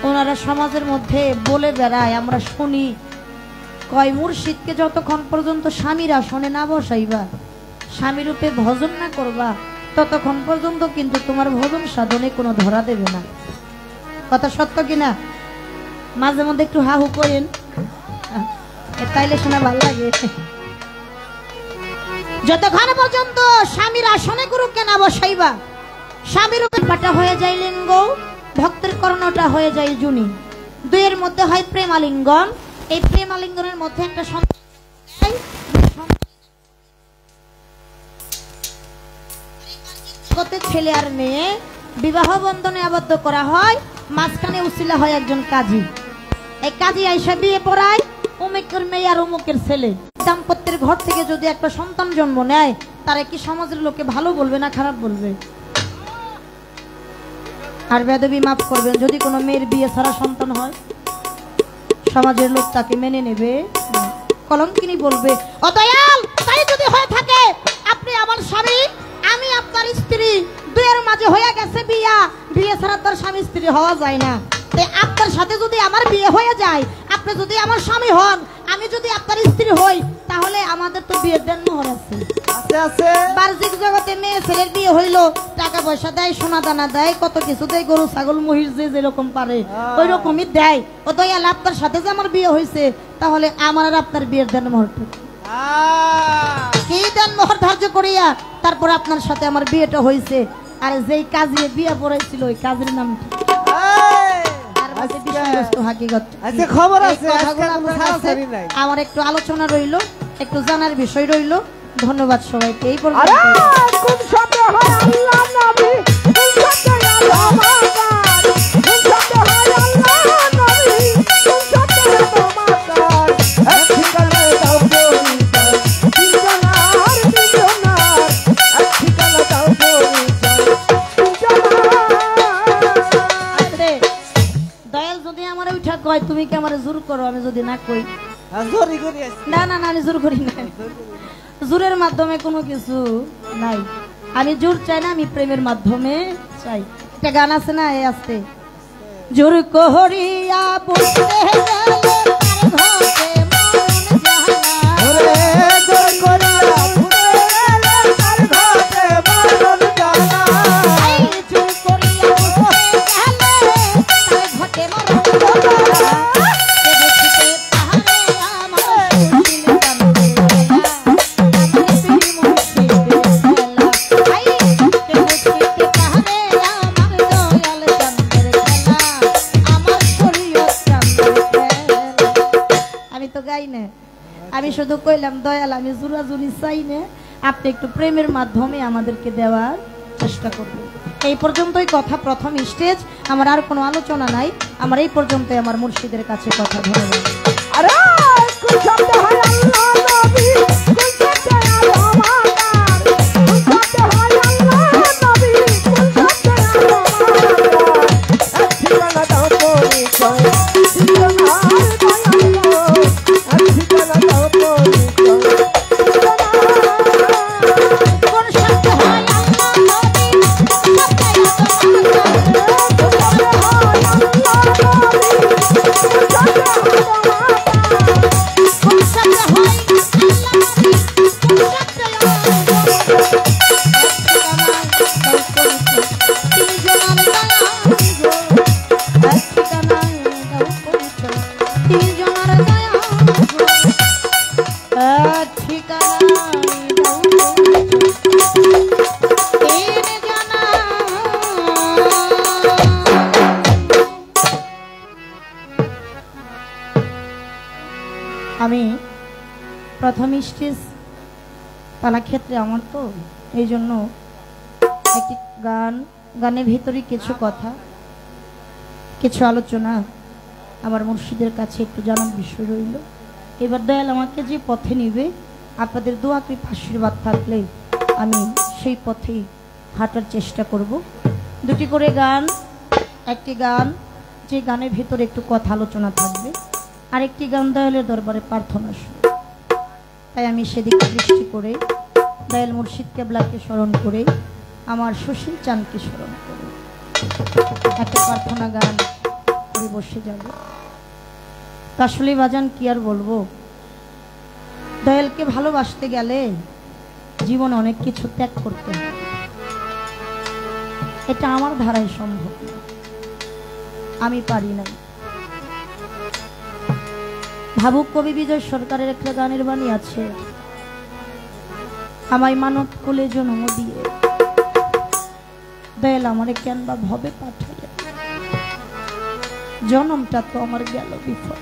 ওনারা সমাজের মধ্যে বলে বেড়ায়, আমরা শুনি, কয় মুর্শিদকে যতক্ষণ পর্যন্ত স্বামীর আসনে না বসাইবা, স্বামী রূপে ভজন না করবা, ততক্ষণ পর্যন্ত কিন্তু তোমার ভজন সাধনে কোনো ধরা দেবে না। কথা সত্য কিনা? মাঝে মধ্যে একটু হাহু করেন, তাইলে শোনা ভালো লাগে। যতক্ষণ পর্যন্ত স্বামীর আসনে গুরুকে না বসাইবা, স্বামীর রূপে পাটা হয়ে যায় লিঙ্গ, ভক্তের কর্ণটা হয়ে যায় জুনি, দুইয়ের মধ্যে হয় প্রেমালিঙ্গন। এই প্রেমালিঙ্গনের মধ্যে একটা ছেলে আর মেয়ে বিবাহ বন্ধনে আবদ্ধ করা হয়, মাঝখানে উসিলা হয় একজন কাজী। এই কাজী আইসা বিয়ে পড়ায় অমুকের মেয়ে আর অমুকের ছেলে। দাম্পত্যের ঘর থেকে যদি একটা সন্তান জন্ম নেয়, তারা কি সমাজের লোকে ভালো বলবে না খারাপ বলবে? আর বেদবি মাফ করবেন, যদি কোনো মেয়ের বিয়ে ছাড়া সন্তান হয়, সমাজের লোক তাকে মেনে নেবে, কলঙ্কিনী বলবে। ও দয়াল, তাই যদি হয়ে থাকে, আপনি আমার স্বামী, আমি আপনার স্ত্রী, দুয়ের মাঝে হয়ে গেছে বিয়া, বিয়ে ছাড়া তার স্বামী স্ত্রী হওয়া যায় না। তাই আপনার সাথে যদি আমার বিয়ে হয়ে যায়, আপনি যদি আমার স্বামী হন, আমি যদি আপনার স্ত্রী হই, তাহলে আমাদের তো বিয়ের দেন মোহর আছে। বাহ্যিক জগতে মেয়ে ছেলের বিয়ে হইলো, টাকা পয়সা দেয়, সোনা দানা দেয়, কত কিছু দেয়, গরু ছাগল মহিষ যে যেরকম পারে ওই রকমই দেয়। ও দয়াল, আপনার সাথে যে আমার বিয়ে হয়েছে, তাহলে আমার আর আপনার বিয়ের দেন মোহরটা কি? দেন মোহর ধার্য করিয়া তারপর আপনার সাথে আমার বিয়েটা হয়েছে। আর যেই কাজে বিয়ে পড়াইছিল ওই কাজের নাম আমার একটু আলোচনা রইল, একটু জানার বিষয় রইল। ধন্যবাদ সবাইকে। এই কয় তুমি কি আমার জোর করো? আমি যদি না কই, না না না, আমি জোর করি না। জোরের মাধ্যমে কোনো কিছু নাই, আমি জোর চাই না, আমি প্রেমের মাধ্যমে চাই। একটা গান আছে না, এই আসতে, জোর করিয়া বলতে আমি শুধু কইলাম দয়াল, আমি জোরাজুরি চাই না, আপনি একটু প্রেমের মাধ্যমে আমাদেরকে দেওয়ার চেষ্টা করবেন। এই পর্যন্তই কথা, প্রথম স্টেজ। আমার আর কোনো আলোচনা নাই, আমার এই পর্যন্তই আমার মুর্শিদের কাছে কথা। ধন্যবাদ। আমি প্রথম স্টেজ পালা ক্ষেত্রে আমার তো এই জন্য একটি গানের ভিতরে কিছু কথা, কিছু আলোচনা আমার মুর্শিদের কাছে একটু জানার বিষয় রইল। এবার দয়াল আমাকে যে পথে নিবে, আপনাদের দোয়া কৃপা আশীর্বাদ থাকলে আমি সেই পথেই হাঁটার চেষ্টা করব। দুটি করে গান, একটি গান যে গানের ভিতরে একটু কথা আলোচনা থাকবে, আরেকটি গান দয়ালের দরবারে প্রার্থনা শুনে। তাই আমি সেদিকে দৃষ্টি করে দয়াল মুর্শিদ কেবলাকে স্মরণ করে আমার সুশীল চাঁদকে স্মরণ করে একটা প্রার্থনা গান করে বসে যাবে। আসলে বাজান কি আর বলবো, দয়ালকে ভালোবাসতে গেলে জীবনে অনেক কিছু ত্যাগ করতে হয়। এটা আমার ধারায় সম্ভব না, আমি পারি না। ভাবুক কবি বিজয় সরকারের একটা গানের বাণী আছে, আমায় মানব কোলে জন্ম দিয়ে দয়াল আমারে কেন বা ভবে পাঠাইলে, জন্মটা তো আমার গেল বিফল।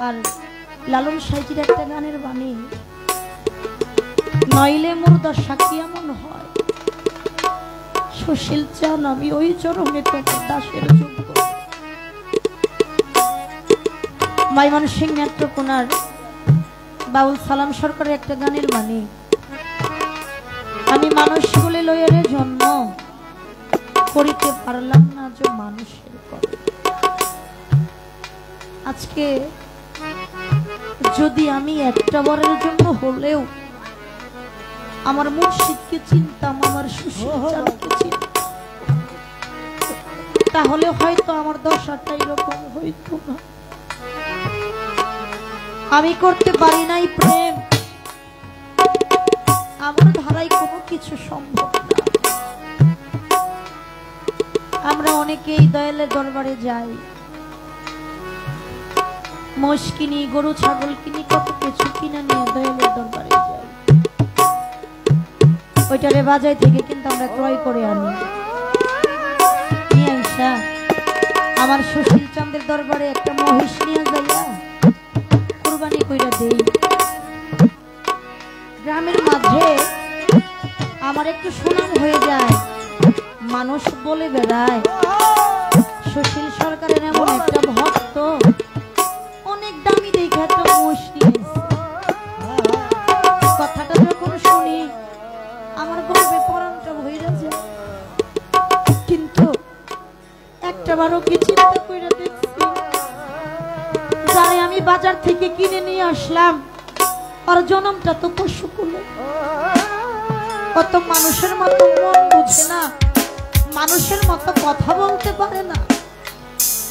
আর লালন সাইজির একটা গানের বাণী, নইলে মোর দশা কি এমন হয়, সুশীল চান আমি ওই চরণে তোমার দাসের যোগ্য। ময়মনসিংহ নেত্রকোনার বাউল সালাম সরকারের একটা গানের বাণী, আমি মানুষ বলে লয়ের জন্ম করিতে পারলাম না যে মানুষের করে। আজকে যদি আমি একটা বারের জন্য হলেও আমার মুর্শিদকে চিনতাম, আমার সুশীল চাঁদকে চিনতাম, তাহলে হয়তো আমার দশাটা এরকম হইতো না। আমি করতে পারি নাই প্রেম, আমার ধারায় কোনো কিছু সম্ভব না। আমরা অনেকেই দয়ালের দরবারে যাই, মোষ কিনি, গরু ছাগল কিনি, কত কিছু কিনে নিয়ে দয়ালের দরবারে যাই। ওইটারে বাজার থেকে কিন্তু আমরা ক্রয় করে আনি, নিয়ে আইসা আমার সুশীল চাঁদের দরবারে একটা মহিষ নিয়ে যাইয়া কুরবানি কইরা দেই। গ্রামের মাঝে আমার একটু সুনাম হয়ে যায়, মানুষ বলে বেড়ায় সুশীল সরকারের এমন একটা ভক্ত অনেক দামি দেখে একটা মহিষ নিয়েছে। কথাটা যখন শুনি আমার গর্বে পরাণটা ভইরা যায়, কিন্তু একটাবারও কি চিন্তা কইরা দেখছি যারে আমি বাজার থেকে কিনে নিয়ে আসলাম আর জনমটা তো পশুকুলে, কত মানুষের মতো মন বুঝে না, মানুষের মতো কথা বলতে পারে না,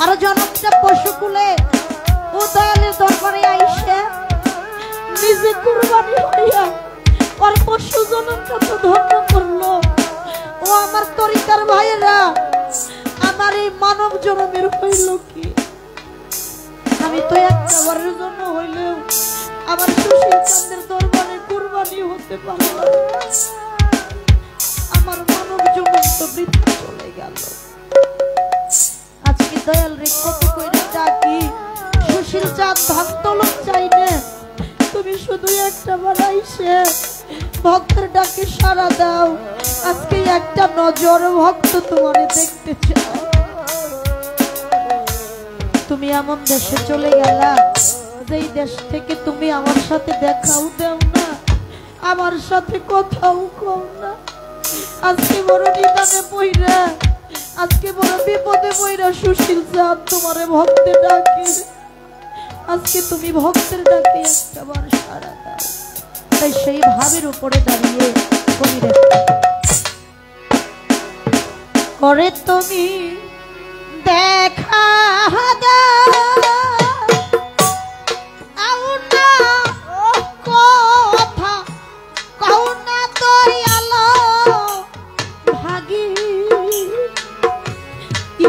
আর জনমটা পশুকুলে ও দয়ালের দরবারে আইসে নিজে কুরবানি হইয়া আর পশু জনমটা তো ধন্য করলো। ও আমার তরিকার ভাইয়েরা, আমার এই মানব জনমের হইল কি? আমি তো একটা বারের জন্য হইলেও আমার সুশীল চাঁদের দরবারে কুরবানি হতে পারলাম, আমার মানব জনম তো বৃথা চলে গেল। আজকে দয়াল রে কত কইরা ডাকি, সুশীল চাঁদ ভক্তলোক চাই না, তুমি শুধু একটা বার আইসে ভক্তের ডাকে সাড়া দাও। আজকে একটা নজর ভক্ত তোমারে দেখতে চায়। তুমি এমন দেশে চলে গেলা যেই দেশ থেকে তুমি আমার সাথে দেখাও দাও না, আমার সাথে কথাও কও না। আজকে বড় নিদানে পইরা, আজকে বড় বিপদে পইরা সুশীল চাঁদ তোমারে ভক্তে ডাকে। আজকে তুমি ভক্তের ডাকে একটাবার সাড়া দাও। তাই সেই ভাবের উপরে দাঁড়িয়ে কবিরে করে তুমি দেখা দাও না, কথা কও না দয়াল ভাগী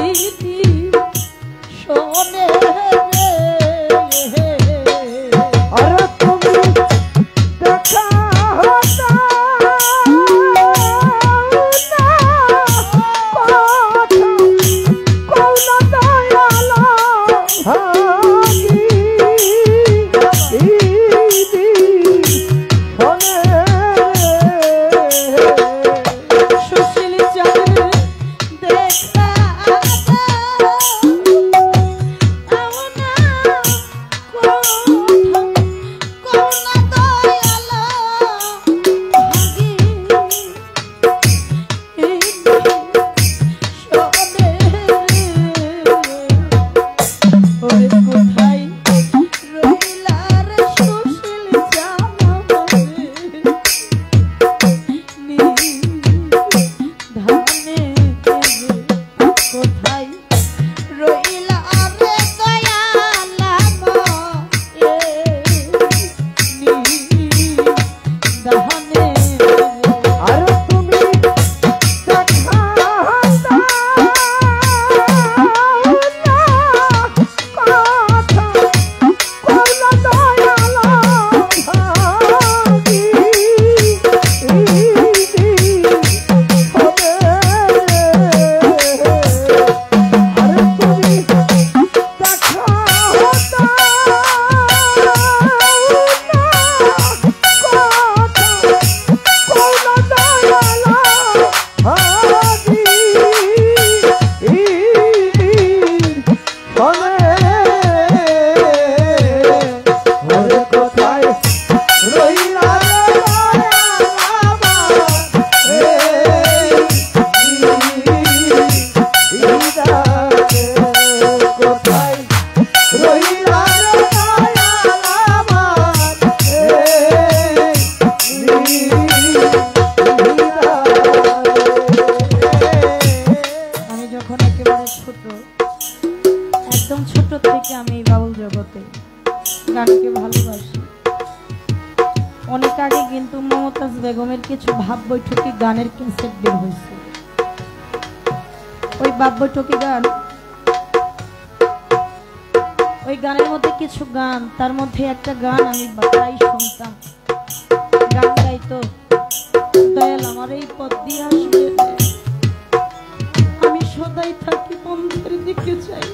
ইতি শোনে দেখা কোথায় রইলা রে দয়াল দহনে আর তুমি দেখা দাও না কথা কইলা দয়াল ভাবি অনেক আগে কিন্তু মমতাজ বেগমের কিছু ভাব বৈঠকি গানের ক্যাসেট বের হয়েছে। ওই ভাব বৈঠকি গান, ওই গানের মধ্যে কিছু গান, তার মধ্যে একটা গান আমি প্রায় শুনতাম। গান গাইতো, দয়াল আমার এই পথ দিয়ে আসবে, আমি সদাই থাকি বন্ধের দিকে চাই।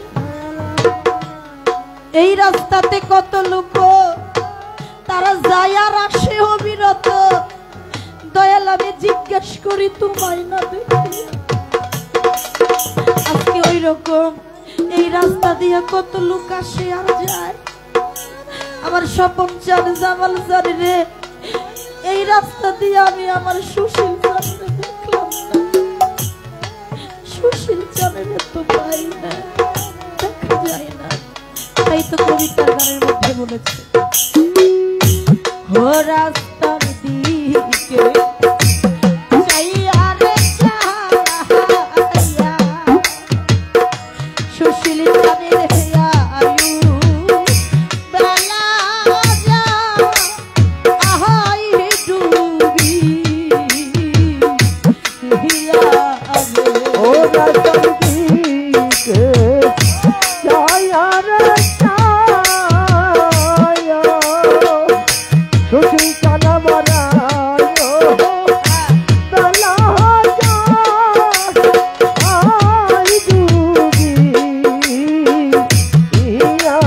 এই রাস্তাতে কত লোক তারা যায় আর আসে অবিরত, দয়াল আমি জিজ্ঞেস করি তোমায় না দেখি। আজকে ওই রকম এই রাস্তা দিয়ে কত লোক আসে আর যায়। আমার স্বপন চান, জামাল চান রে, এই রাস্তা দিয়ে আমি আমার সুশীল চানরে দেখলাম না, সুশীল চানের তো পাই না, দেখা যায় না। তাই তো কবিতার গানের মধ্যে বলেছে, ও রাস্তার দিকে চাইয়া রে চাইয়া, সুশীল চানের আয়ু বেলা যা আহাই ডুবি হিয়া আগে। ও রাস্তার দিকে চাইয়া রে সুশীল চানা মারায় বেলা যা আই ডুবি হিয়া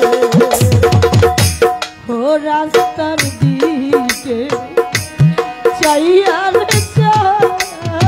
রে। ও রাস্তার দিকে চাইয়া রে চাইয়া,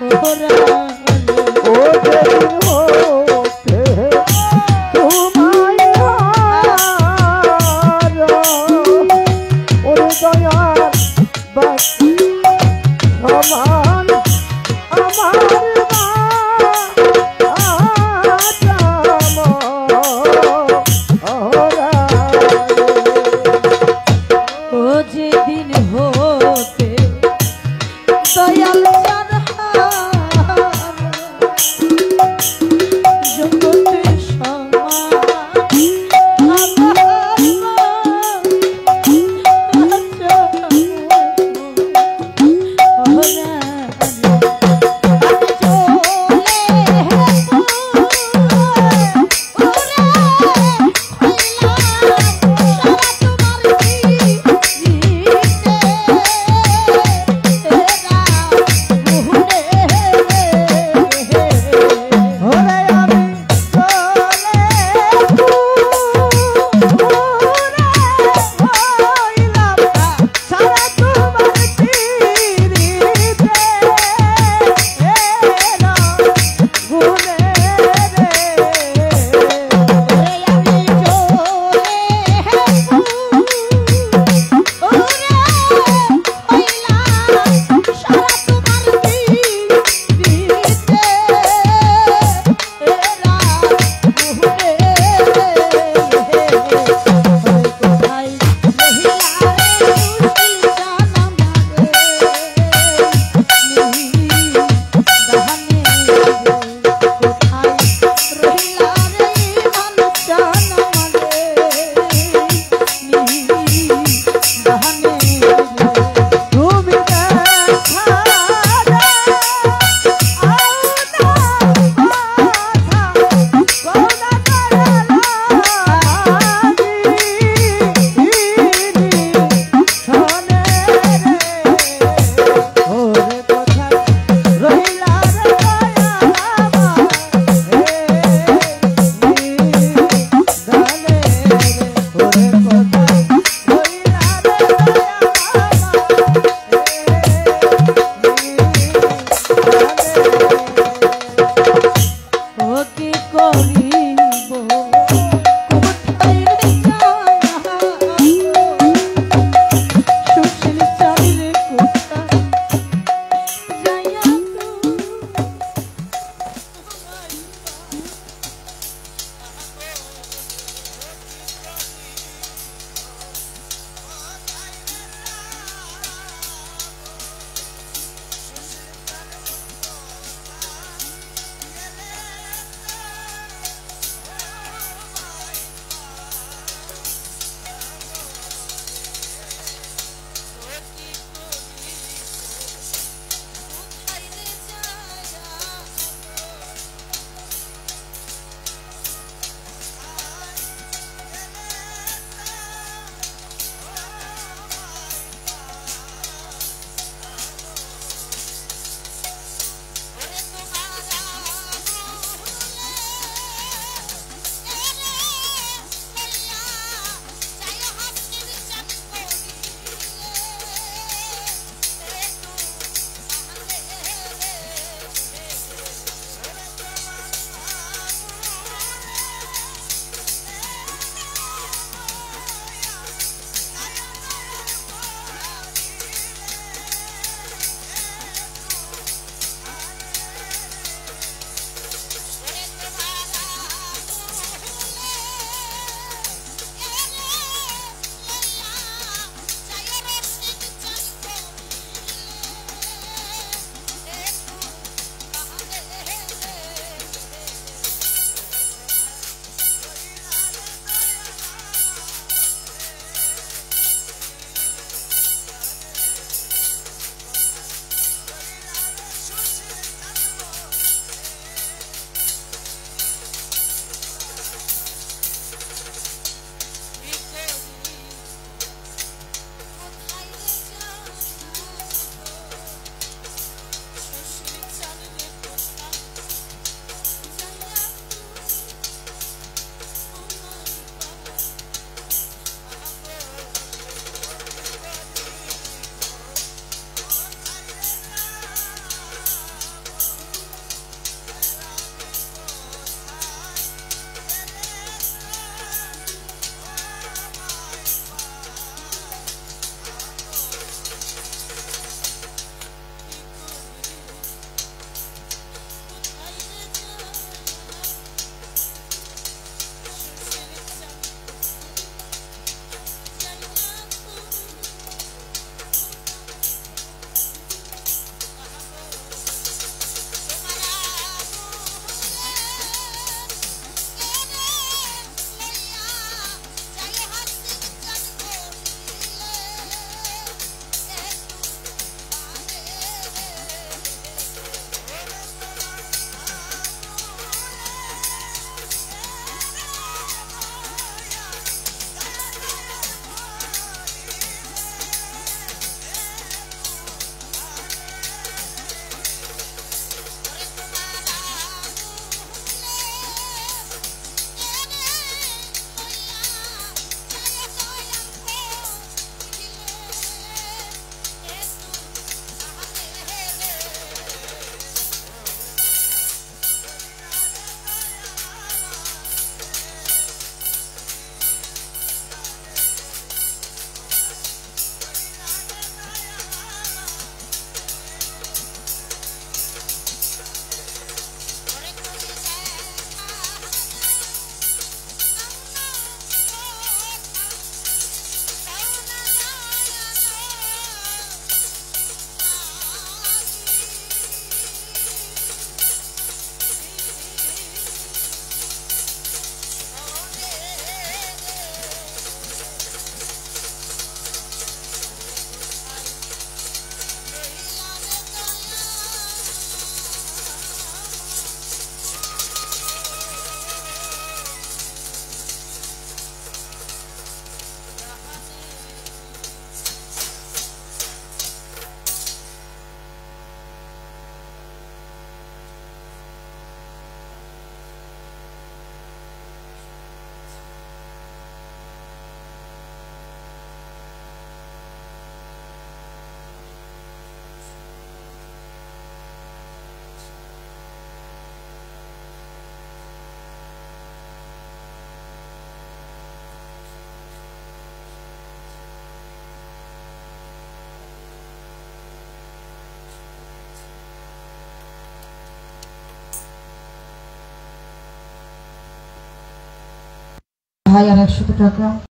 ও যেদিন হতে তোমায় হারানো, ওরে দয়ার বাকি সমান আমার ও যেদিন হতে দয়াল জগতে ভাই আর 100 টাকা।